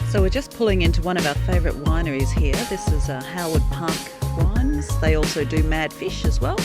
So we're just pulling into one of our favourite wineries here. This is Howard Park Wines. They also do Mad Fish as well.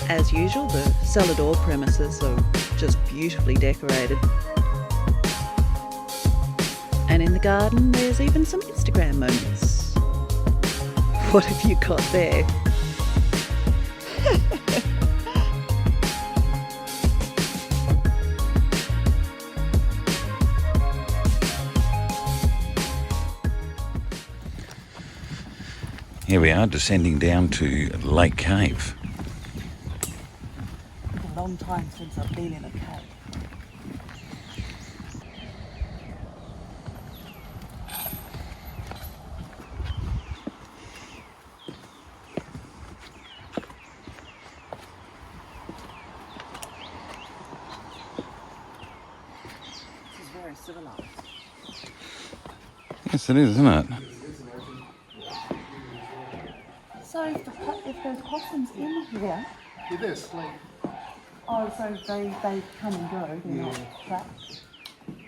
As usual, the cellar door premises are just beautifully decorated. And in the garden, there's even some Instagram moments. What have you got there? Here we are, descending down to Lake Cave. A long time since I've been in a cave. This is very civilised. Yes, it is, isn't it? So if there's possums in here... Yeah, they're asleep. Oh, so they come and go, they're not trapped?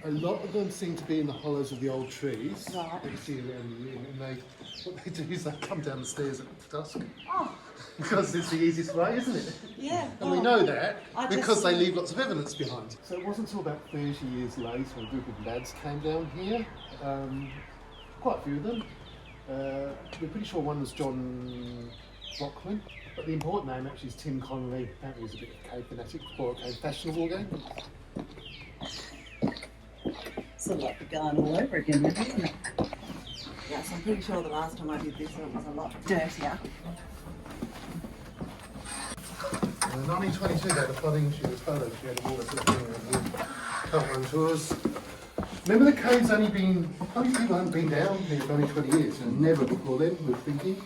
A lot of them seem to be in the hollows of the old trees Right. that you see around the inn, and what they do is they come down the stairs at dusk. Oh. Because it's the easiest way, isn't it? Yeah. And we know that I because just- they leave lots of evidence behind. So it wasn't until about 30 years later when a group of lads came down here, quite a few of them. We're pretty sure one was John Brockman, but the important name actually is Tim Connolly. Apparently he was a bit of a cave fanatic before it became fashionable again. Sort of like the garden all over again, really, isn't it? Yes, I'm pretty sure the last time I did this it was a lot dirtier. In 1922 they had a flooding, she was photos, she had all this Cowtown tours. Remember the cave's only people haven't been down here for only 20 years, and never before then, we were thinking.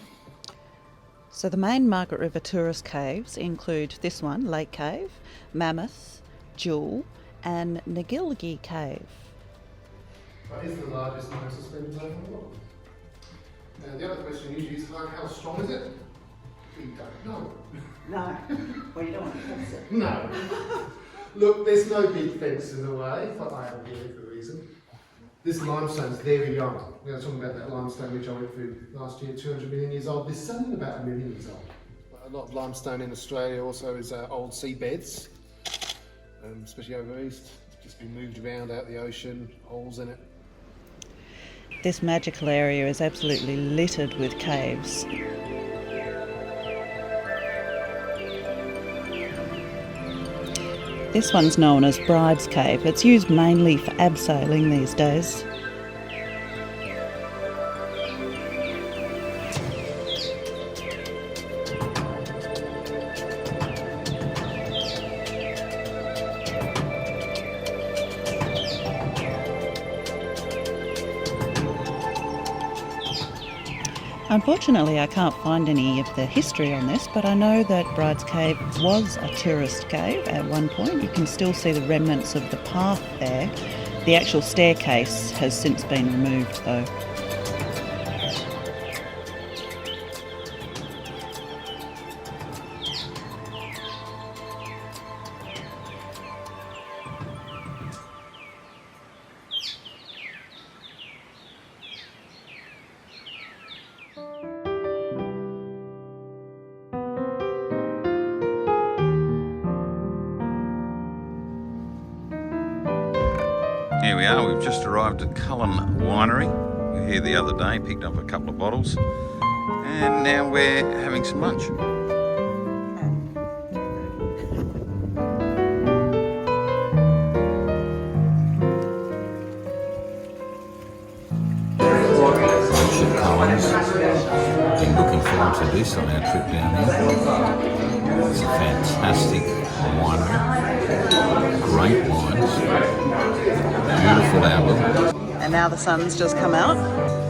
So the main Margaret River tourist caves include this one, Lake Cave, Mammoth, Jewel and Nagilgi Cave. That is the largest known suspended zone in the world. Now the other question usually is, how strong is it? We don't know. No, well you don't want to test it. No. Look, there's no big fence in the way, but I am here for a reason. This limestone's very young. We were talking about that limestone which I went through last year, 200 million years old. This is only about 1 million years old. A lot of limestone in Australia also is old seabeds, especially over east. It's just been moved around out the ocean, holes in it. This magical area is absolutely littered with caves. This one's known as Bride's Cave. It's used mainly for abseiling these days. Unfortunately, I can't find any of the history on this, but I know that Bride's Cave was a tourist cave at one point. You can still see the remnants of the path there. The actual staircase has since been removed though. Here we are, we've just arrived at Cullen Winery. We were here the other day, picked up a couple of bottles, and now we're having some lunch. Been looking forward to this on our trip down here. It's a fantastic winery, great wines. Beautiful album. And now the sun's just come out.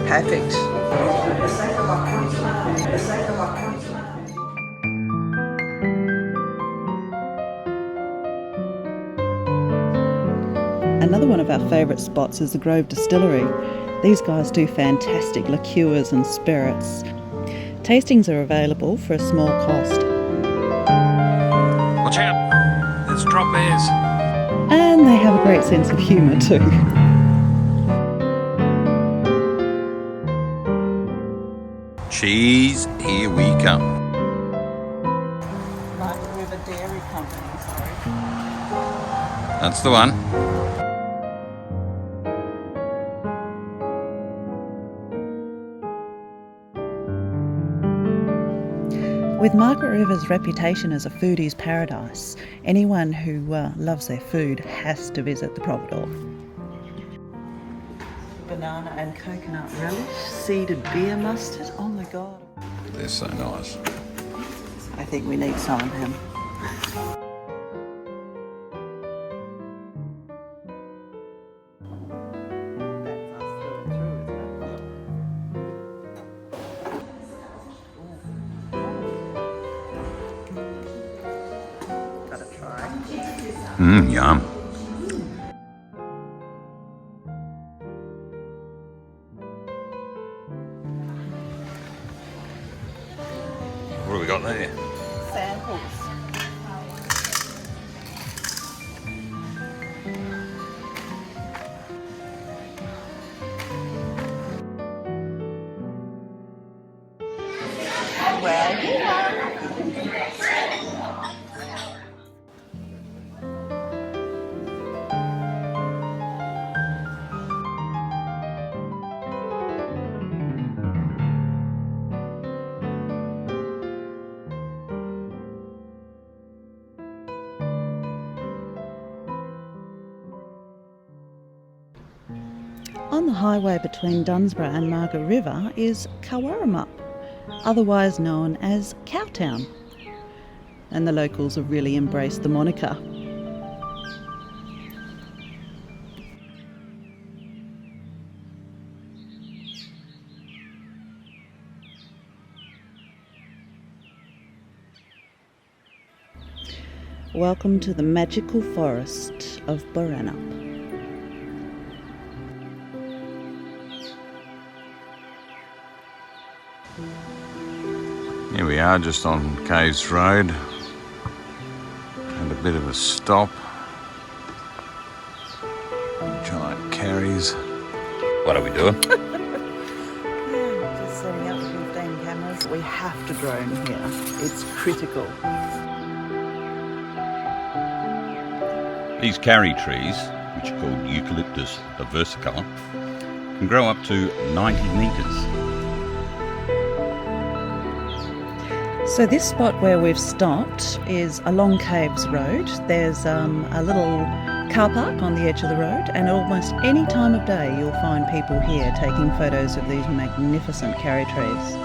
Perfect. Another one of our favourite spots is the Grove Distillery. These guys do fantastic liqueurs and spirits. Tastings are available for a small cost. Watch out! There's drop bears. And they have a great sense of humour too. Cheese, here we come. Margaret River Dairy Company, sorry. That's the one. With Margaret River's reputation as a foodie's paradise, anyone who loves their food has to visit the providore. Banana and coconut relish, seeded beer mustard. Oh my god. They're so nice. I think we need some of them. Gotta try. Yum. What have we got there? Samples. On the highway between Dunsborough and Margaret River is Cowtown, otherwise known as Cowtown, and the locals have really embraced the moniker. Welcome to the magical forest of Boranup. Here we are, just on Caves Road. And a bit of a stop. Giant Karris. What are we doing? Just setting up 15 cameras. We have to drone here. It's critical. These Karri trees, which are called Eucalyptus versicolor, can grow up to 90 metres. So this spot where we've stopped is along Caves Road. There's a little car park on the edge of the road, and almost any time of day you'll find people here taking photos of these magnificent Karri trees.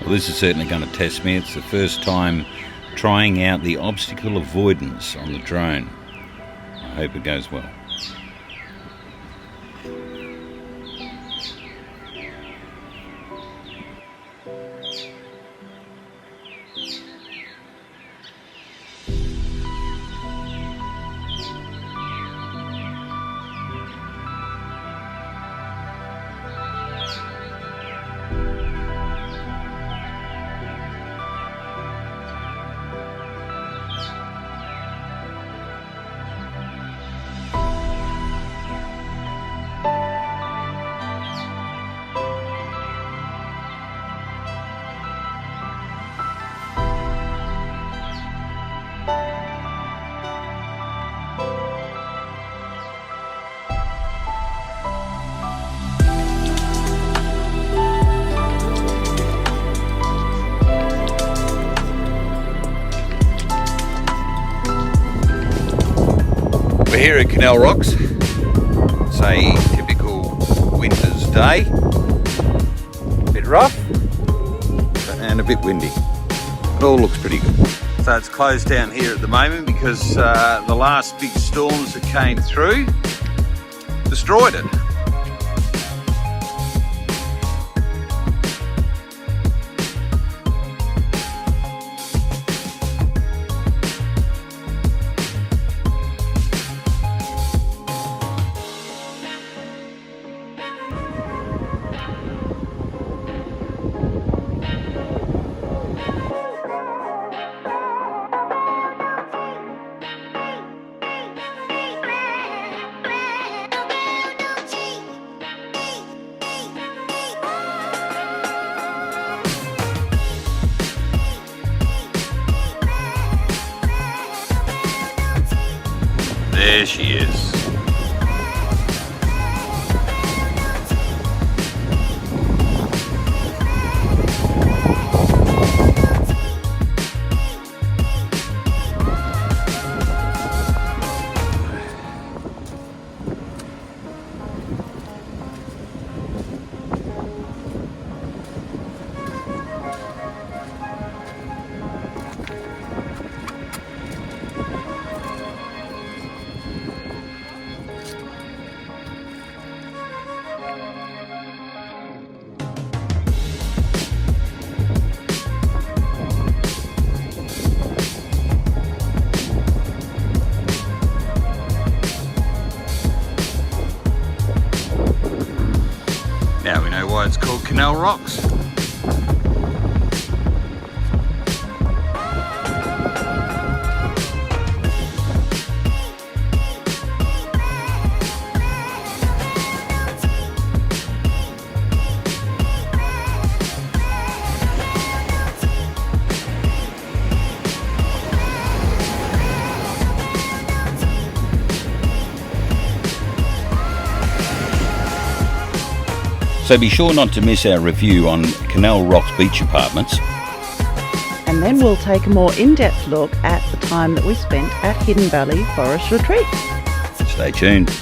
Well, this is certainly going to test me. It's the first time trying out the obstacle avoidance on the drone. I hope it goes well. We're here at Canal Rocks. It's a typical winter's day. A bit rough and a bit windy. It all looks pretty good. So it's closed down here at the moment because the last big storms that came through destroyed it. There she is. Now we know why it's called Canal Rocks. So be sure not to miss our review on Canal Rocks Beach Apartments. And then we'll take a more in-depth look at the time that we spent at Hidden Valley Forest Retreat. Stay tuned.